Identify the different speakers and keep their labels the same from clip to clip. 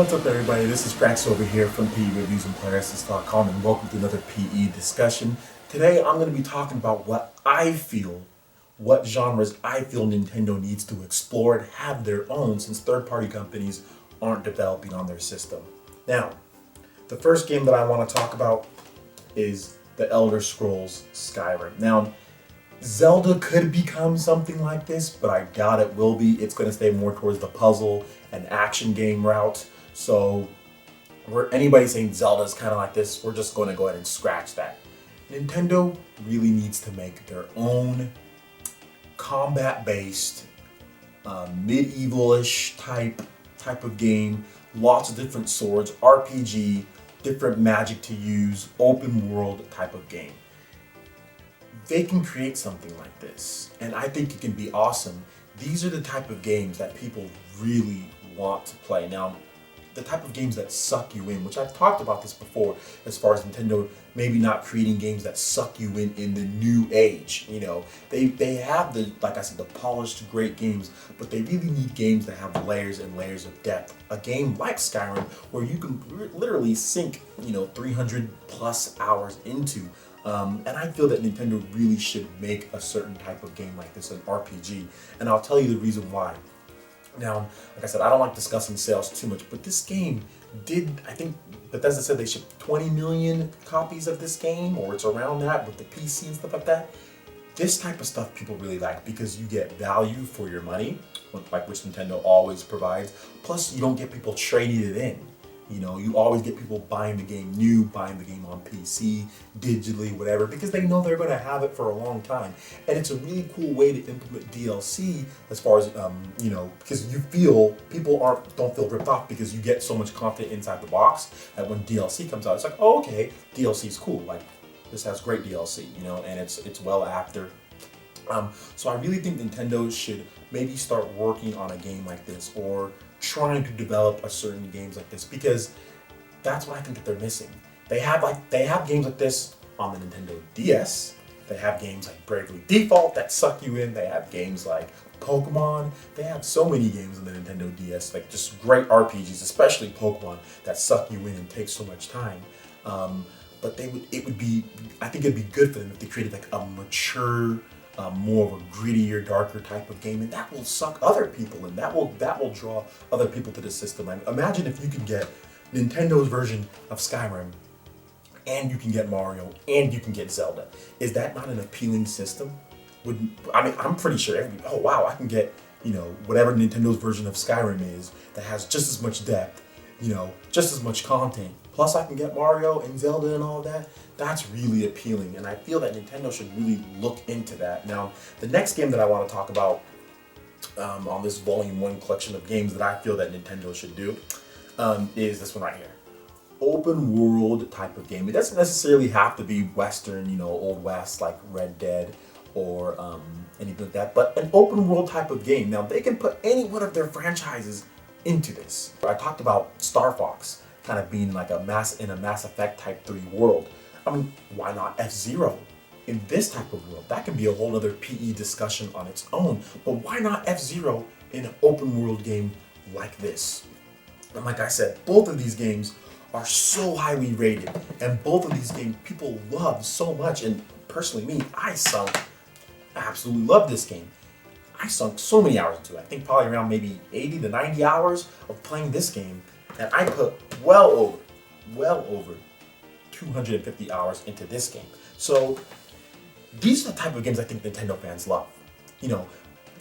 Speaker 1: What's up, everybody? This is Cracks over here from PE Reviews and Playeressence.com, and welcome to another PE discussion. Today, I'm going to be talking about what genres I feel Nintendo needs to explore and have their own, since third-party companies aren't developing on their system. Now, the first game that I want to talk about is The Elder Scrolls Skyrim. Now, Zelda could become something like this, but I doubt it will be. It's going to stay more towards the puzzle and action game route. So, where anybody saying Zelda is kind of like this, we're just going to go ahead and scratch that. Nintendo really needs to make their own combat-based, medieval-ish type of game. Lots of different swords, RPG, different magic to use, open world type of game. They can create something like this, and I think it can be awesome. These are the type of games that people really want to play. Now, the type of games that suck you in, which I've talked about this before, as far as Nintendo maybe not creating games that suck you in the new age. You know, they have the, like I said, the polished great games, but they really need games that have layers and layers of depth. A game like Skyrim, where you can literally sink, 300 plus hours into. And I feel that Nintendo really should make a certain type of game like this, an RPG. And I'll tell you the reason why. Now, like I said, I don't like discussing sales too much, but this game I think Bethesda said they shipped 20 million copies of this game, or it's around that with the PC and stuff like that. This type of stuff people really like because you get value for your money, like which Nintendo always provides. Plus, you don't get people trading it in. You always get people buying the game new, buying the game on PC, digitally, whatever, because they know they're going to have it for a long time. And it's a really cool way to implement DLC as far as, because people don't feel ripped off because you get so much content inside the box that when DLC comes out, it's like, oh, okay, DLC is cool. Like, this has great DLC, and it's well after. So I really think Nintendo should maybe start working on a game like this, or trying to develop a certain games like this, because that's what I think that they're missing. They have games like this on the Nintendo DS. They have games like Bravely Default that suck you in. They have games like Pokemon. They have so many games on the Nintendo DS, like just great RPGs, especially Pokemon, that suck you in and take so much time. But I think it'd be good for them if they created like a mature, more of a grittier, darker type of game, and that will suck other people in. That will draw other people to the system. I mean, imagine if you could get Nintendo's version of Skyrim, and you can get Mario, and you can get Zelda. Is that not an appealing system? I'm pretty sure oh wow, I can get whatever Nintendo's version of Skyrim is that has just as much depth, just as much content. Plus, I can get Mario and Zelda and all that. That's really appealing, and I feel that Nintendo should really look into that. Now, the next game that I want to talk about on this Volume 1 collection of games that I feel that Nintendo should do is this one right here. Open world type of game. It doesn't necessarily have to be Western, Old West, like Red Dead or anything like that, but an open world type of game. Now, they can put any one of their franchises into this. I talked about Star Fox kind of being like a Mass Effect type 3 world. I mean, why not F-Zero in this type of world? That can be a whole other PE discussion on its own, but why not F-Zero in an open world game like this? And like I said, both of these games are so highly rated, and both of these games people love so much, and personally me, I absolutely love this game. I sunk so many hours into it. I think probably around maybe 80 to 90 hours of playing this game, and I put well over 250 hours into this game. So these are the type of games I think Nintendo fans love.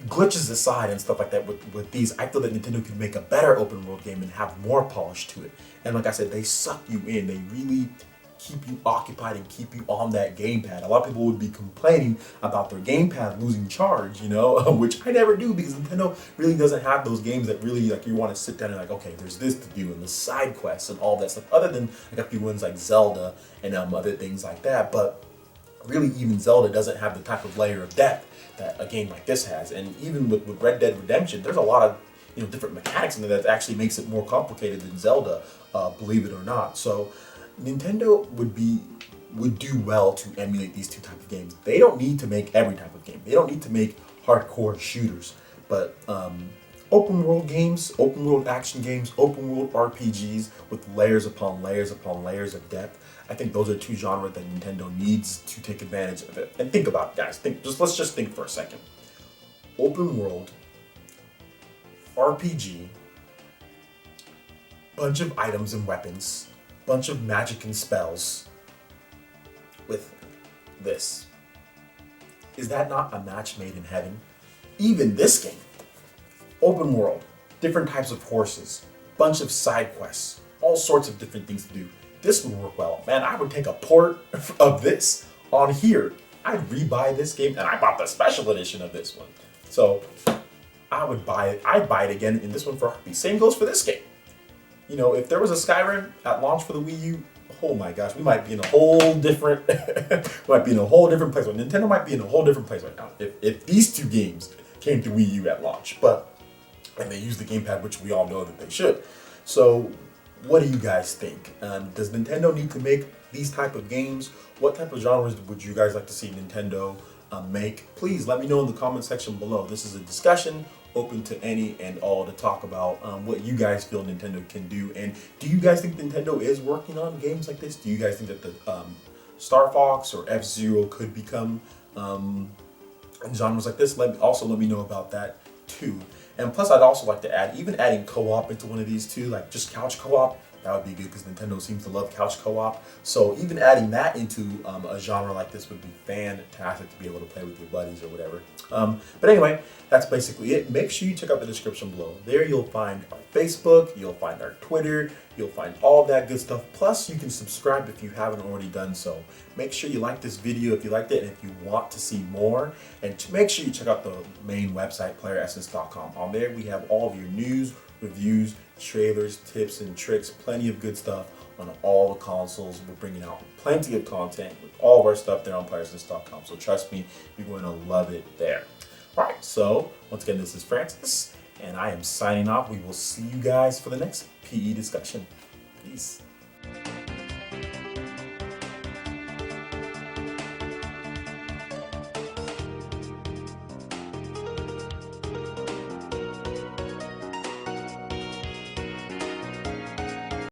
Speaker 1: Glitches aside and stuff like that, with these, I feel that Nintendo could make a better open world game and have more polish to it. And like I said, they suck you in. They really keep you occupied and keep you on that gamepad. A lot of people would be complaining about their gamepad losing charge, which I never do, because Nintendo really doesn't have those games that really like you want to sit down and like, okay, there's this to do and the side quests and all that stuff, other than like a few ones like Zelda and other things like that. But really, even Zelda doesn't have the type of layer of depth that a game like this has. And even with Red Dead Redemption, there's a lot of different mechanics in there that actually makes it more complicated than Zelda, believe it or not. So Nintendo would do well to emulate these two types of games. They don't need to make every type of game. They don't need to make hardcore shooters. But open world games, open world action games, open world RPGs with layers upon layers upon layers of depth. I think those are two genres that Nintendo needs to take advantage of it. And think about it, guys. Let's just think for a second. Open world RPG, bunch of items and weapons, bunch of magic and spells with this. Is that not a match made in heaven? Even this game, open world, different types of horses, bunch of side quests, all sorts of different things to do. This would work well. Man, I would take a port of this on here. I'd rebuy this game, and I bought the special edition of this one. So I would buy it. I'd buy it again in this one for RP. Same goes for this game. You know, if there was a Skyrim at launch for the Wii U, oh my gosh, we might be in a whole different, place. Nintendo might be in a whole different place right now if these two games came to Wii U at launch. And they use the gamepad, which we all know that they should. So, what do you guys think? Does Nintendo need to make these type of games? What type of genres would you guys like to see Nintendo make? Please let me know in the comment section below. This is a discussion open to any and all to talk about what you guys feel Nintendo can do. And do you guys think Nintendo is working on games like this? Do you guys think that the Star Fox or F-Zero could become genres like this? Let me know about that too. And plus, I'd also like to add, even adding co-op into one of these too, like just couch co-op, that would be good because Nintendo seems to love couch co-op. So even adding that into a genre like this would be fantastic to be able to play with your buddies or whatever. But anyway, that's basically it. Make sure you check out the description below. There you'll find our Facebook, you'll find our Twitter, you'll find all that good stuff. Plus, you can subscribe if you haven't already done so. Make sure you like this video if you liked it and if you want to see more. And make sure you check out the main website, Playeressence.com. On there, we have all of your news, reviews, trailers, tips, and tricks, plenty of good stuff on all the consoles. We're bringing out plenty of content with all of our stuff there on Playeressence.com. So trust me, you're going to love it there. All right, so once again, this is Francis, and I am signing off. We will see you guys for the next PE discussion. Peace.